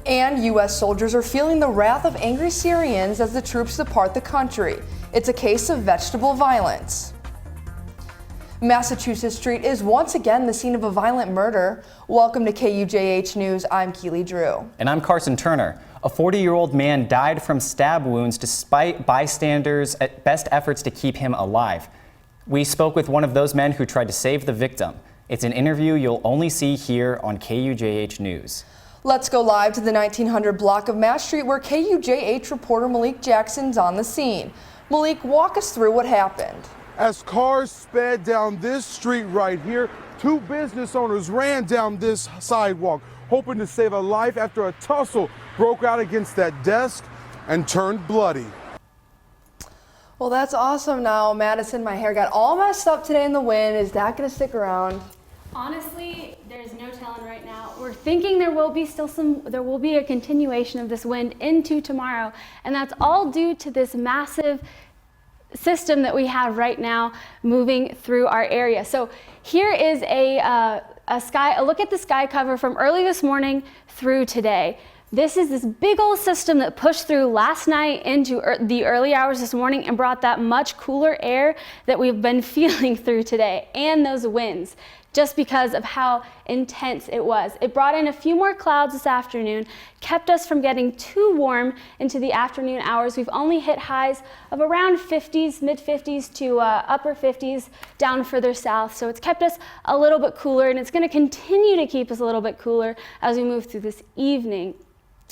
And U.S. soldiers are feeling the wrath of angry Syrians as the troops depart the country. It's a case of vegetable violence. Massachusetts Street is once again the scene of a violent murder. Welcome to KUJH News. I'm Keely Drew. And I'm Carson Turner. A 40-year-old man died from stab wounds despite bystanders' best efforts to keep him alive. We spoke with one of those men who tried to save the victim. It's an interview you'll only see here on KUJH News. Let's go live to the 1900 block of Mass Street where KUJH reporter Malik Jackson's on the scene. Malik, walk us through what happened. As cars sped down this street right here, two business owners ran down this sidewalk, hoping to save a life after a tussle broke out against that desk and turned bloody. Well, that's awesome. Now, Madison, my hair got all messed up today in the wind. Is that going to stick around? Honestly, there's no telling right now. We're thinking there will be a continuation of this wind into tomorrow, and that's all due to this massive system that we have right now moving through our area. So here is a look at the sky cover from early this morning through today. This is this big old system that pushed through last night into the early hours this morning and brought that much cooler air that we've been feeling through today, and those winds, just because of how intense it was. It brought in a few more clouds this afternoon, kept us from getting too warm into the afternoon hours. We've only hit highs of around 50s, mid 50s to upper 50s down further south. So it's kept us a little bit cooler, and it's gonna continue to keep us a little bit cooler as we move through this evening.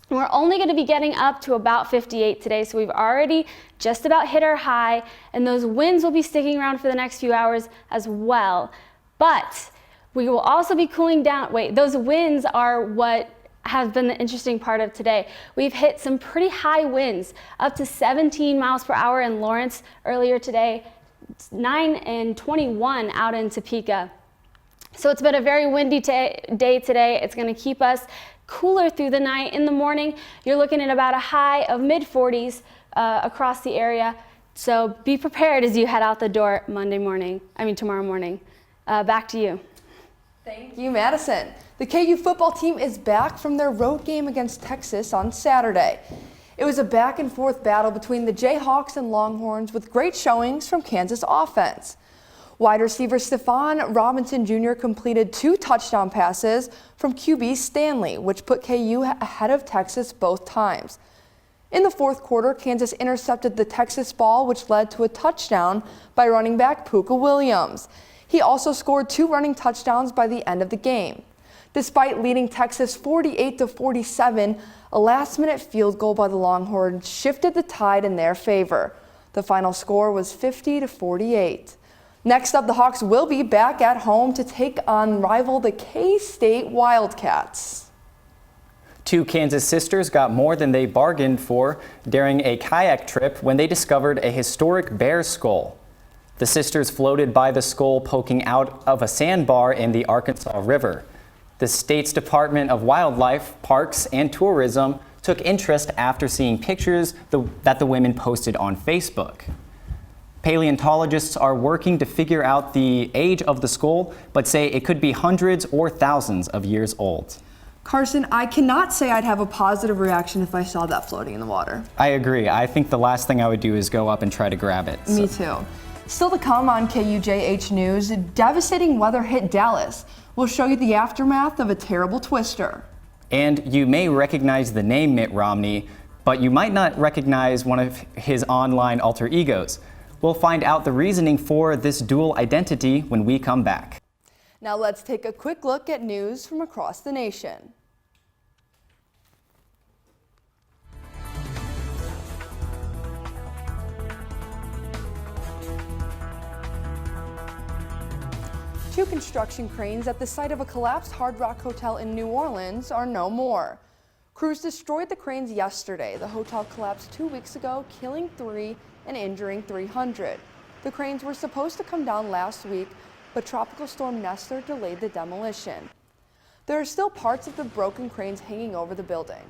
We're only going to be getting up to about 58 today, so we've already just about hit our high, and those winds will be sticking around for the next few hours as well. But we will also be cooling down. Those winds are what has been the interesting part of today. We've hit some pretty high winds, up to 17 miles per hour in Lawrence earlier today, 9 and 21 out in Topeka. So it's been a very windy day today. It's going to keep us cooler through the night. In the morning, you're looking at about a high of mid 40s across the area. So be prepared as you head out the door tomorrow morning. Back to you. Thank you, Madison. The KU football team is back from their road game against Texas on Saturday. It was a back and forth battle between the Jayhawks and Longhorns with great showings from Kansas offense. Wide receiver Stephon Robinson Jr. completed 2 touchdown passes from QB Stanley, which put KU ahead of Texas both times. In the fourth quarter, Kansas intercepted the Texas ball, which led to a touchdown by running back Puka Williams. He also scored 2 running touchdowns by the end of the game. Despite leading Texas 48-47, a last-minute field goal by the Longhorns shifted the tide in their favor. The final score was 50-48. Next up, the Hawks will be back at home to take on rival the K-State Wildcats. 2 Kansas sisters got more than they bargained for during a kayak trip when they discovered a historic bear skull. The sisters floated by the skull poking out of a sandbar in the Arkansas River. The state's Department of Wildlife, Parks, and Tourism took interest after seeing pictures that the women posted on Facebook. Paleontologists are working to figure out the age of the skull, but say it could be hundreds or thousands of years old. Carson, I cannot say I'd have a positive reaction if I saw that floating in the water. I agree. I think the last thing I would do is go up and try to grab it. Me too. Still to come on KUJH News, devastating weather hit Dallas. We'll show you the aftermath of a terrible twister. And you may recognize the name Mitt Romney, but you might not recognize one of his online alter egos. We'll find out the reasoning for this dual identity when we come back. Now let's take a quick look at news from across the nation. Two construction cranes at the site of a collapsed Hard Rock Hotel in New Orleans are no more. Crews destroyed the cranes yesterday. The hotel collapsed 2 weeks ago, killing 3 and injuring 300. The cranes were supposed to come down last week, but Tropical Storm Nestor delayed the demolition. There are still parts of the broken cranes hanging over the building.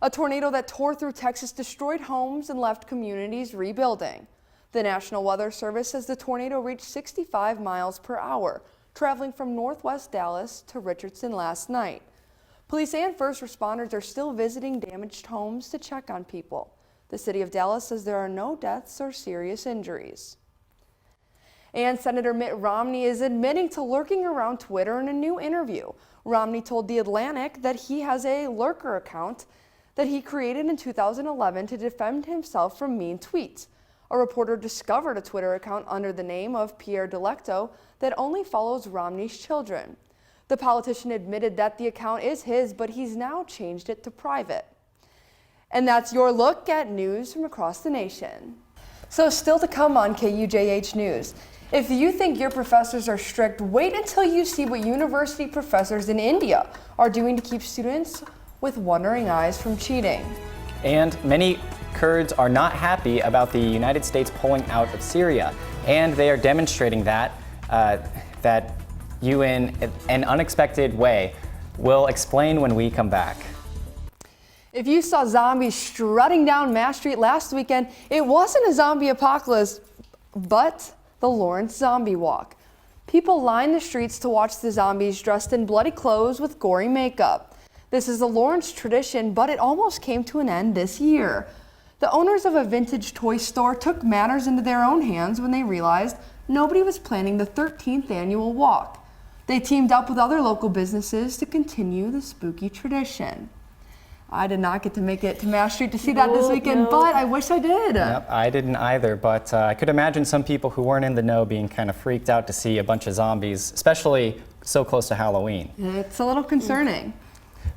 A tornado that tore through Texas destroyed homes and left communities rebuilding. The National Weather Service says the tornado reached 65 miles per hour, traveling from northwest Dallas to Richardson last night. Police and first responders are still visiting damaged homes to check on people. The city of Dallas says there are no deaths or serious injuries. And Senator Mitt Romney is admitting to lurking around Twitter in a new interview. Romney told The Atlantic that he has a lurker account that he created in 2011 to defend himself from mean tweets. A reporter discovered a Twitter account under the name of Pierre Delecto that only follows Romney's children. The politician admitted that the account is his, but he's now changed it to private. And that's your look at news from across the nation. So still to come on KUJH News. If you think your professors are strict, wait until you see what university professors in India are doing to keep students with wondering eyes from cheating. And many Kurds are not happy about the United States pulling out of Syria, and they are demonstrating that you in an unexpected way. We'll explain when we come back. If you saw zombies strutting down Mass Street last weekend, it wasn't a zombie apocalypse, but the Lawrence Zombie Walk. People lined the streets to watch the zombies dressed in bloody clothes with gory makeup. This is a Lawrence tradition, but it almost came to an end this year. The owners of a vintage toy store took matters into their own hands when they realized nobody was planning the 13th annual walk. They teamed up with other local businesses to continue the spooky tradition. I did not get to make it to Mass Street to see that this weekend, but I wish I did. Yep, I didn't either, but I could imagine some people who weren't in the know being kind of freaked out to see a bunch of zombies, especially so close to Halloween. It's a little concerning.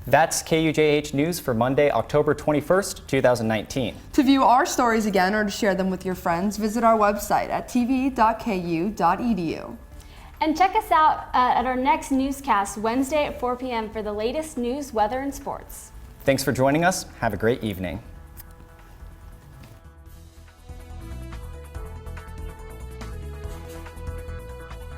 That's KUJH News for Monday, October 21st, 2019. To view our stories again or to share them with your friends, visit our website at tv.ku.edu. And check us out at our next newscast Wednesday at 4 p.m. for the latest news, weather, and sports. Thanks for joining us. Have a great evening.